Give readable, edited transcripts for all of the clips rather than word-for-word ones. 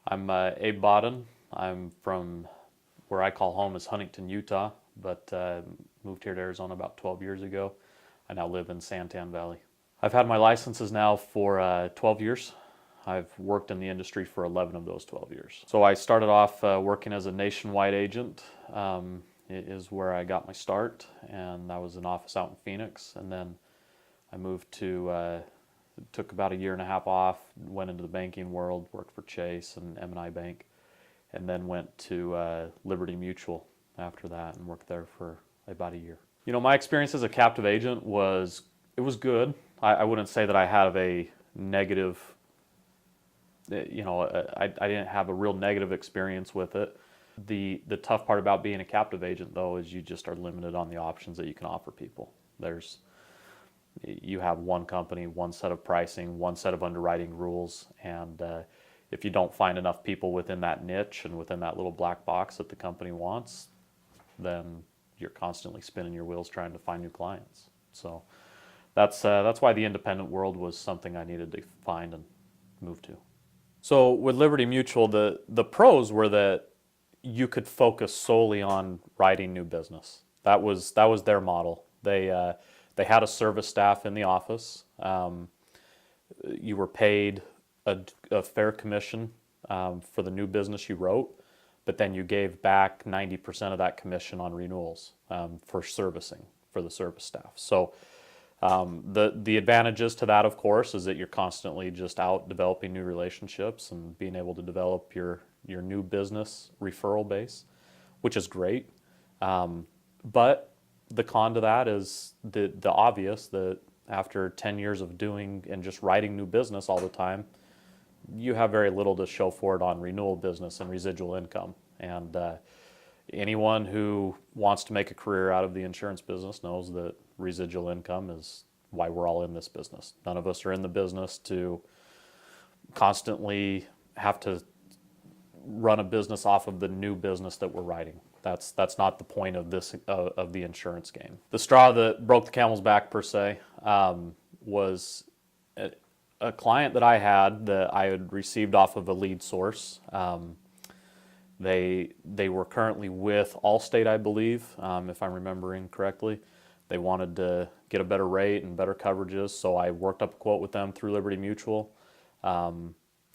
I'm Abe Bawden. I'm from where I call home is Huntington, Utah, but moved here to Arizona about 12 years ago. I now live in Santan Valley. I've had my licenses now for 12 years. I've worked in the industry for 11 of those 12 years. So I started off working as a nationwide agent. It is where I got my start, and I was in office out in Phoenix, and then I moved to took about a year and a half off, went into the banking world, worked for Chase and M&I Bank, and then went to Liberty Mutual after that and worked there for about a year. You know, my experience as a captive agent was good. I wouldn't say that I have a negative, I didn't have a real negative experience with it. The tough part about being a captive agent, though, is you just are limited on the options that you can offer people. You have one company, one set of pricing, one set of underwriting rules, and if you don't find enough people within that niche and within that little black box that the company wants, then you're constantly spinning your wheels trying to find new clients. So that's why the independent world was something I needed to find and move to. So with Liberty Mutual, the pros were that you could focus solely on writing new business. That was their model. They had a service staff in the office. You were paid a fair commission for the new business you wrote, but then you gave back 90% of that commission on renewals for servicing for the service staff. So the advantages to that, of course, is that you're constantly just out developing new relationships and being able to develop your new business referral base, which is great. But the con to that is the obvious that after 10 years of doing and just writing new business all the time, you have very little to show for it on renewal business and residual income. And anyone who wants to make a career out of the insurance business knows that residual income is why we're all in this business. None of us are in the business to constantly have to run a business off of the new business that we're writing. That's not the point of this of the insurance game. The straw that broke the camel's back, per se, was a client that I had received off of a lead source. They were currently with Allstate, I believe, if I'm remembering correctly. They wanted to get a better rate and better coverages, so I worked up a quote with them through Liberty Mutual.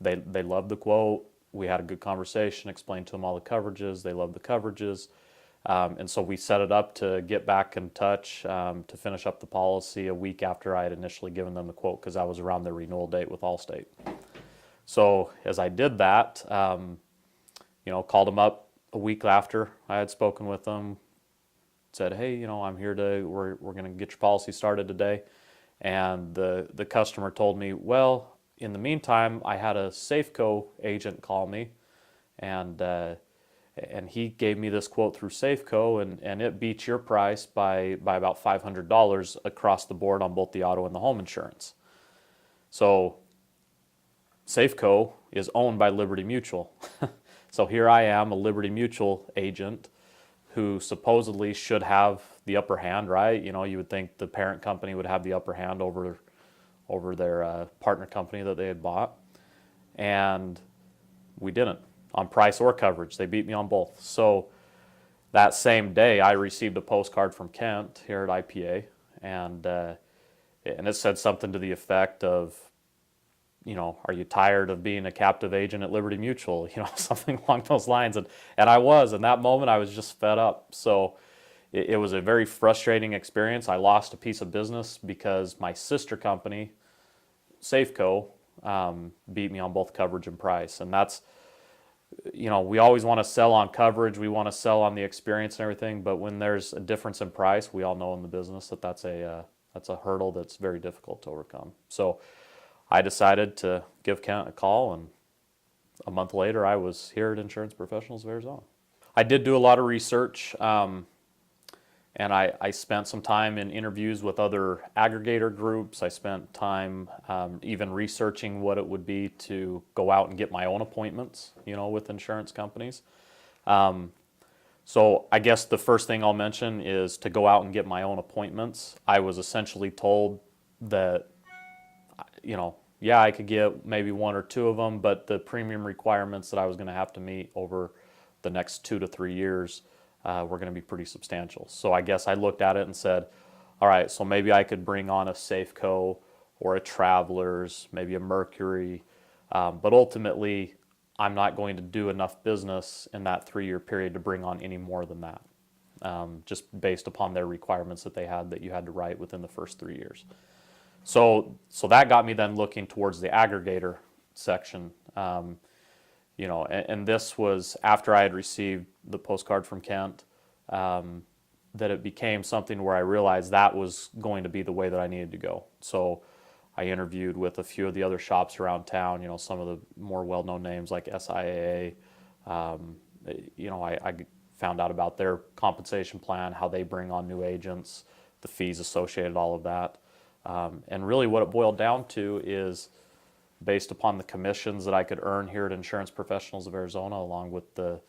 They loved the quote. We had a good conversation, explained to them all the coverages. They loved the coverages. And so we set it up to get back in touch to finish up the policy a week after I had initially given them the quote, because I was around their renewal date with Allstate. So as I did that, called them up a week after I had spoken with them, said, hey, I'm here we're going to get your policy started today. And the customer told me, well, in the meantime, I had a Safeco agent call me, and he gave me this quote through Safeco, and it beat your price by about $500 across the board on both the auto and the home insurance. So Safeco is owned by Liberty Mutual. So here I am, a Liberty Mutual agent who supposedly should have the upper hand, right? You would think the parent company would have the upper hand over their partner company that they had bought, and we didn't on price or coverage. They beat me on both. So that same day, I received a postcard from Kent here at IPA, and it said something to the effect of, are you tired of being a captive agent at Liberty Mutual? Something along those lines. And I was. In that moment, I was just fed up. So it was a very frustrating experience. I lost a piece of business because my sister company, Safeco, beat me on both coverage and price. And that's, we always want to sell on coverage. We want to sell on the experience and everything. But when there's a difference in price, we all know in the business that's a hurdle that's very difficult to overcome. So I decided to give Kent a call, and a month later, I was here at Insurance Professionals of Arizona. I did do a lot of research. And I spent some time in interviews with other aggregator groups. I spent time even researching what it would be to go out and get my own appointments, with insurance companies. So I guess the first thing I'll mention is to go out and get my own appointments. I was essentially told that, Yeah, I could get maybe one or two of them, but the premium requirements that I was going to have to meet over the next 2 to 3 years were going to be pretty substantial. So I guess I looked at it and said, all right, so maybe I could bring on a Safeco or a Travelers, maybe a Mercury, but ultimately I'm not going to do enough business in that 3-year period to bring on any more than that, just based upon their requirements that they had that you had to write within the first 3 years. So that got me then looking towards the aggregator section. And this was after I had received the postcard from Kent, that it became something where I realized that was going to be the way that I needed to go. So I interviewed with a few of the other shops around town, some of the more well-known names like SIAA. I found out about their compensation plan, how they bring on new agents, the fees associated, all of that. And really what it boiled down to is based upon the commissions that I could earn here at Insurance Professionals of Arizona, along with the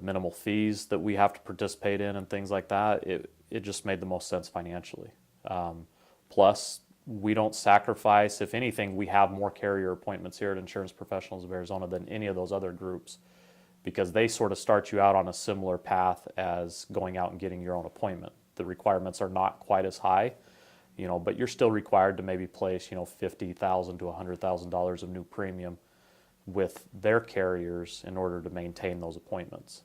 minimal fees that we have to participate in and things like that, it just made the most sense financially. Plus, we don't sacrifice. If anything, we have more carrier appointments here at Insurance Professionals of Arizona than any of those other groups, because they sort of start you out on a similar path as going out and getting your own appointment. The requirements are not quite as high, but you're still required to maybe place, $50,000 to $100,000 of new premium with their carriers in order to maintain those appointments.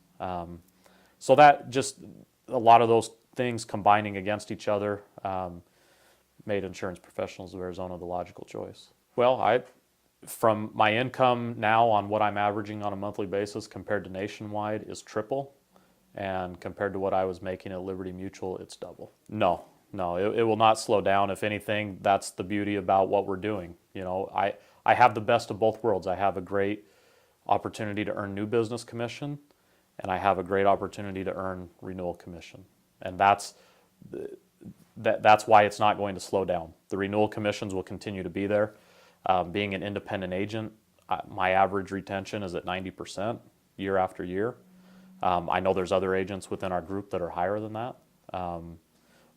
So that just, a lot of those things combining against each other made Insurance Professionals of Arizona the logical choice. Well, from my income now on what I'm averaging on a monthly basis compared to nationwide is triple, and compared to what I was making at Liberty Mutual, it's double. No, it will not slow down. If anything, that's the beauty about what we're doing. I have the best of both worlds. I have a great opportunity to earn new business commission, and I have a great opportunity to earn renewal commission. And that's why it's not going to slow down. The renewal commissions will continue to be there. Being an independent agent, my average retention is at 90% year after year. I know there's other agents within our group that are higher than that.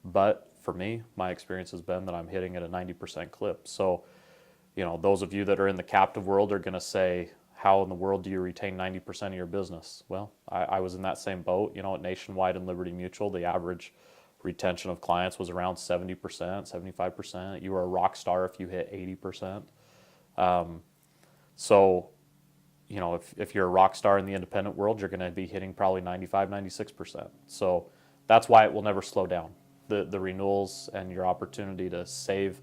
But for me, my experience has been that I'm hitting at a 90% clip. So, those of you that are in the captive world are going to say, how in the world do you retain 90% of your business? Well, I was in that same boat. At Nationwide and Liberty Mutual, the average retention of clients was around 70%, 75%. You were a rock star if you hit 80%. So, if you're a rock star in the independent world, you're going to be hitting probably 95, 96%. So that's why it will never slow down. The renewals and your opportunity to save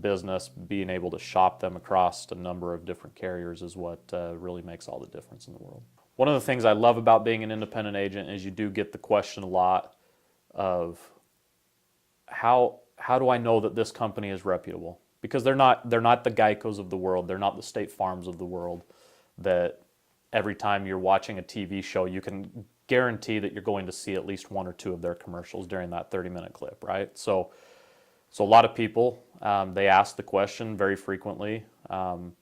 business, being able to shop them across a number of different carriers is what really makes all the difference in the world. One of the things I love about being an independent agent is you do get the question a lot of how do I know that this company is reputable? Because they're not the Geicos of the world, they're not the State Farms of the world that every time you're watching a TV show you can guarantee that you're going to see at least one or two of their commercials during that 30-minute clip, right? So a lot of people, they ask the question very frequently, well,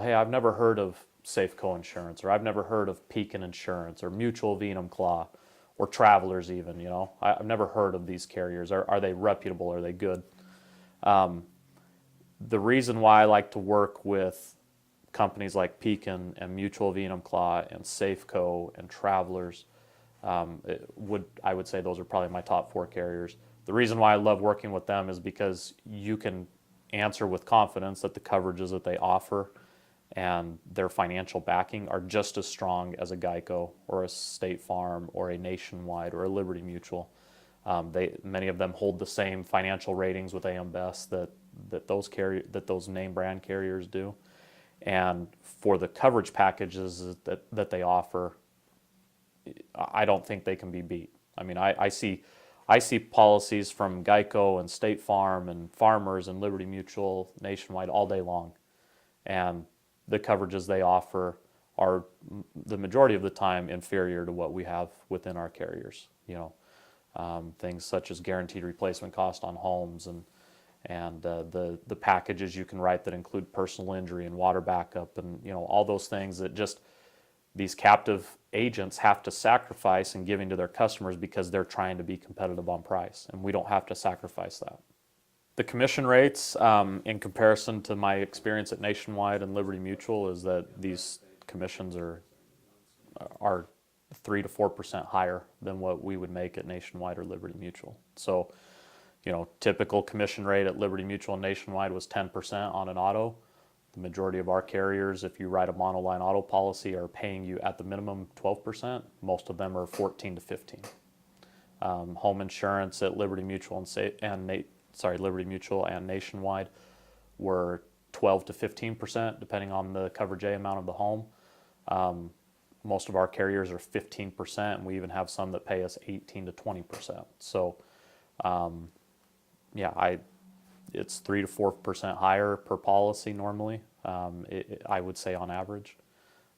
hey, I've never heard of Safeco Insurance, or I've never heard of Pekin Insurance, or Mutual Venum Claw, or Travelers even, I've never heard of these carriers. Are they reputable? Are they good? The reason why I like to work with companies like Pekin and Mutual Venum Claw and Safeco and Travelers, I would say those are probably my top 4 carriers. The reason why I love working with them is because you can answer with confidence that the coverages that they offer and their financial backing are just as strong as a Geico or a State Farm or a Nationwide or a Liberty Mutual. Many of them hold the same financial ratings with AM Best that those name brand carriers do. And for the coverage packages that they offer, I don't think they can be beat. I mean, I see policies from Geico and State Farm and Farmers and Liberty Mutual, Nationwide all day long, and the coverages they offer are the majority of the time inferior to what we have within our carriers. Things such as guaranteed replacement cost on homes and the packages you can write that include personal injury and water backup and all those things that just these captive agents have to sacrifice in giving to their customers because they're trying to be competitive on price, and we don't have to sacrifice that. The commission rates, in comparison to my experience at Nationwide and Liberty Mutual, is that these commissions are 3 to 4% higher than what we would make at Nationwide or Liberty Mutual. So, typical commission rate at Liberty Mutual and Nationwide was 10% on an auto. The majority of our carriers, if you write a monoline auto policy, are paying you at the minimum 12%. Most of them are 14 to 15. Home insurance at Liberty Mutual Liberty Mutual and Nationwide were 12 to 15%, depending on the coverage A amount of the home. Most of our carriers are 15%, and we even have some that pay us 18 to 20%. So, it's 3 to 4% higher per policy normally, I would say on average.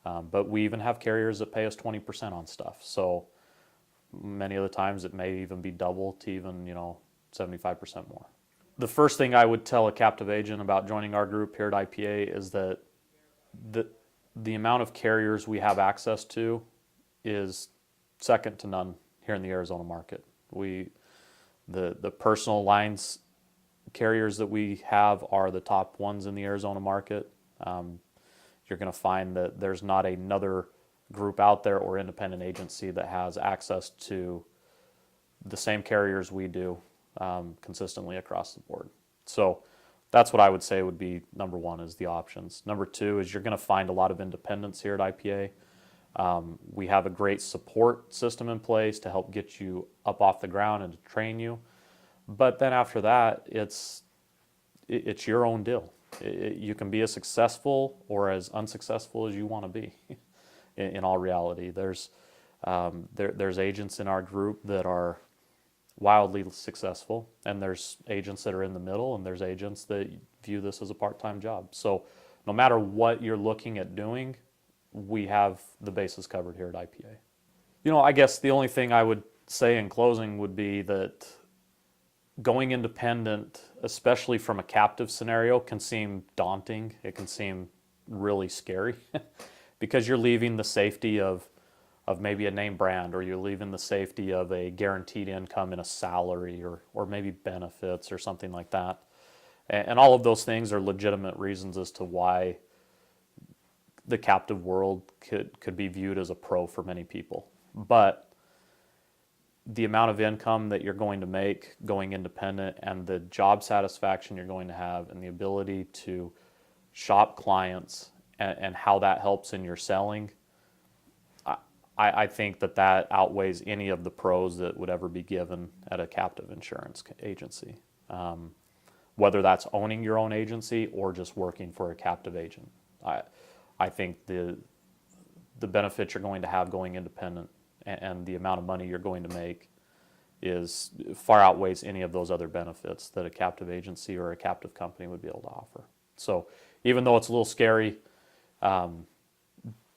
But we even have carriers that pay us 20% on stuff. So many of the times it may even be double to even, 75% more. The first thing I would tell a captive agent about joining our group here at IPA is that the amount of carriers we have access to is second to none here in the Arizona market. The personal lines carriers that we have are the top ones in the Arizona market. You're going to find that there's not another group out there or independent agency that has access to the same carriers we do consistently across the board. So that's what I would say would be number one, is the options. Number two is you're going to find a lot of independence here at IPA. We have a great support system in place to help get you up off the ground and to train you. But then after that, it's your own deal. You can be as successful or as unsuccessful as you want to be. In all reality, there's agents in our group that are wildly successful, and there's agents that are in the middle, and there's agents that view this as a part-time job. So no matter what you're looking at doing, we have the bases covered here at IPA. I guess the only thing I would say in closing would be that going independent, especially from a captive scenario, can seem daunting. It can seem really scary because you're leaving the safety of maybe a name brand, or you're leaving the safety of a guaranteed income in a salary, or maybe benefits or something like that. And all of those things are legitimate reasons as to why the captive world could be viewed as a pro for many people. But the amount of income that you're going to make going independent, and the job satisfaction you're going to have, and the ability to shop clients, and how that helps in your selling, I think that outweighs any of the pros that would ever be given at a captive insurance agency. Whether that's owning your own agency or just working for a captive agent. I think the benefits you're going to have going independent and the amount of money you're going to make is far outweighs any of those other benefits that a captive agency or a captive company would be able to offer. So even though it's a little scary,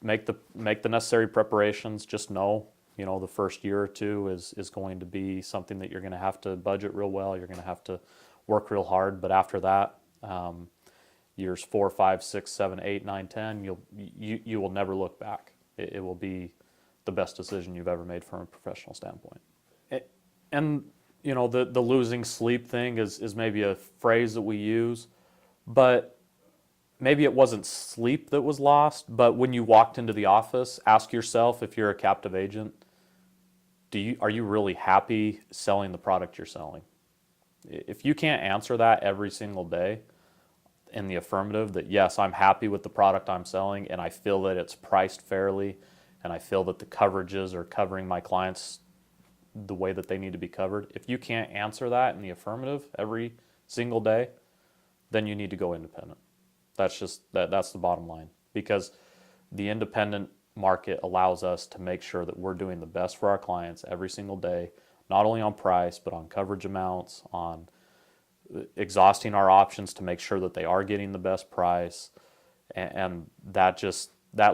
make the necessary preparations. Just know, the first year or two is going to be something that you're going to have to budget real well. You're going to have to work real hard. But after that, years 4, 5, 6, 7, 8, 9, 10, you will never look back. It will be the best decision you've ever made from a professional standpoint. And the losing sleep thing is maybe a phrase that we use, but maybe it wasn't sleep that was lost. But when you walked into the office, ask yourself, if you're a captive agent, are you really happy selling the product you're selling? If you can't answer that every single day in the affirmative, that yes, I'm happy with the product I'm selling, and I feel that it's priced fairly, and I feel that the coverages are covering my clients the way that they need to be covered. If you can't answer that in the affirmative every single day, then you need to go independent. That's the bottom line, because the independent market allows us to make sure that we're doing the best for our clients every single day, not only on price, but on coverage amounts, on exhausting our options to make sure that they are getting the best price. And that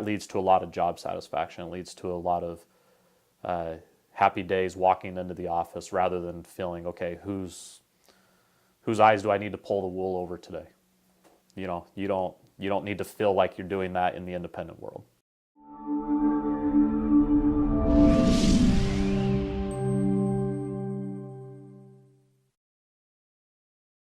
leads to a lot of job satisfaction. It leads to a lot of happy days walking into the office, rather than feeling, okay, whose eyes do I need to pull the wool over today? You don't need to feel like you're doing that in the independent world.